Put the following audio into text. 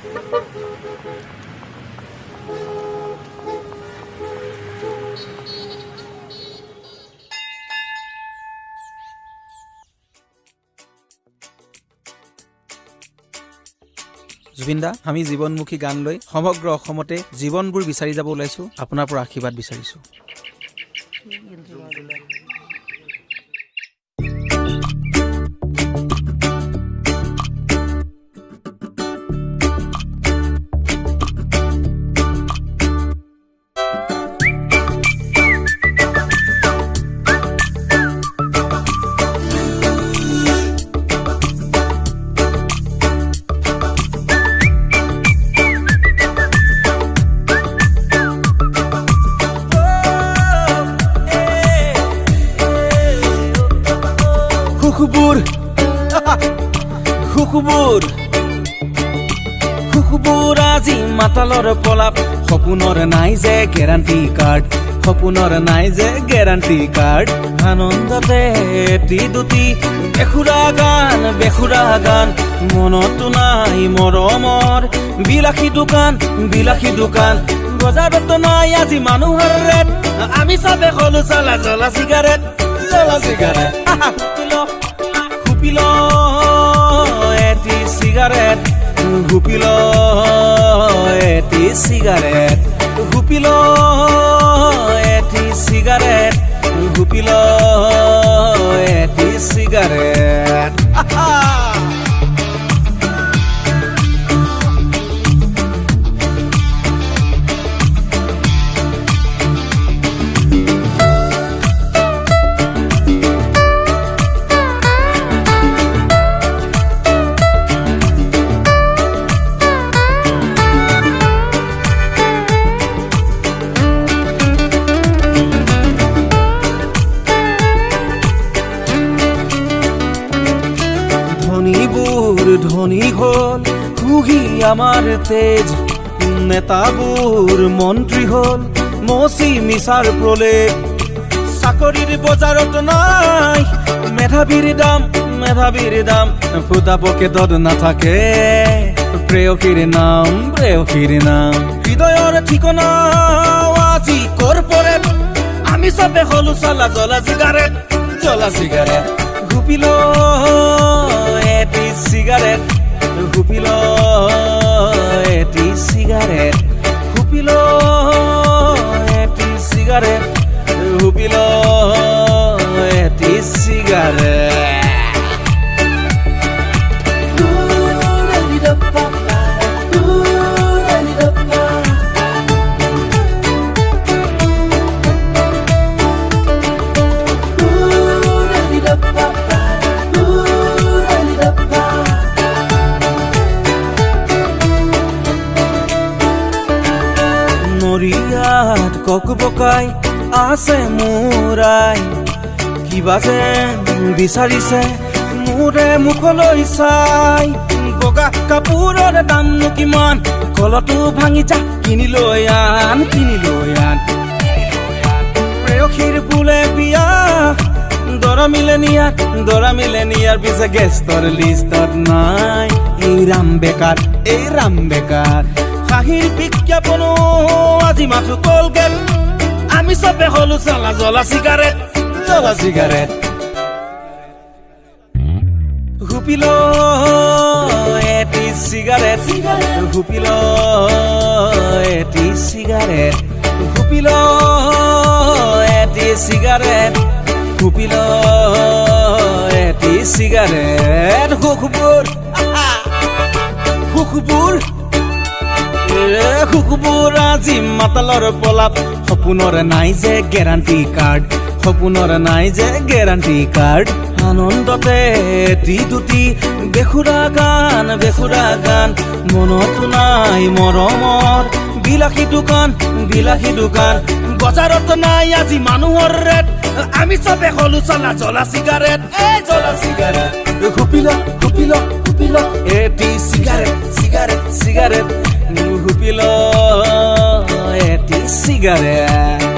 জুবিন দা, আমি জীৱনমুখী গান লৈ সমগ্ৰ অসমতে জীৱনবোৰ বিচাৰি যাব ওলাইছো। আপোনাৰ পৰা আশীৰ্বাদ বিচাৰিছো। খুকুবুৰ আজি মাতালৰ পলাপ, সপোনৰ নাই যে গেৰাণ্টি কাৰ্ড, সপোনৰ নাই যে গেৰাণ্টি কাৰ্ড। আনন্দতে এটি দুটি বেসুৰা গান, মনতো নাই মৰমৰ বিলাসী দোকান। বজাৰত নাই আজি মানুহৰ ৰেট, আমি চবে হলো চলা জ্বলা চিগাৰেট। খুপিল এটি চিগাৰেট, খুপিল এটি চিগাৰেট, খুপিল এটি চিগাৰেট, খুপিল এটি চিগাৰেট। ধনী হল খুহি আমাৰ তেজ, নেতাবোৰ মন্ত্ৰী হল মচি মিছাৰ প্ৰলেপ। চাকৰিৰ বজাৰত নাই মেধাবীৰ দাম, ফুটা পকেটত নাথাকে প্ৰেয়সীৰ নাম। হৃদয়ৰ ঠিকনা আজি কৰ্পৰেট, আমি চবে হলো চলা জ্বলা চিগাৰেট। গুপিল এটি চিগাৰেট, গুপিল এটি চিগাৰেট, গুপিল এটি চিগাৰেট, গুপিল এটি চিগাৰেট। নৰিয়াত কক বকাই আছে মোৰাই, কিবা যেন বিচাৰিছে মোৰে মুখলৈ চাই। বগা কাপোৰৰ দামনো কিমান, কলটো ভাঙি যা কিনি লৈ আন। প্ৰেয়সীৰ বোলে বিয়া, দৰা মিলে নিয়াৰ পিছে গেষ্টৰ লিষ্টত নাই। এই ৰাম বেকাৰ হাঁহিৰ বিজ্ঞাপনো আজি মাথো কলগেট, আমি চবে হলো চলা জ্বলা চিগাৰেট। হুপিল এটি চিগাৰেট, হুপিল এটি চিগাৰেট, হুপিল এটি চিগাৰেট, হুপিল এটি চিগাৰেট। খুকুবুৰ আজি মাতালৰ পলাপ, সপোনৰ নাই যে গেৰাণ্টি কাৰ্ড। আনন্দতে এটি দুটি বেসুৰা গান, মনতো নাই মৰমৰ বিলাসী দোকান। বজাৰত নাই আজি মানুহৰ ৰেট, আমি চবে হলো চলা জ্বলা চিগাৰেট। খুপিল এটি চিগাৰেট, খুপিল এটি চিগাৰেট।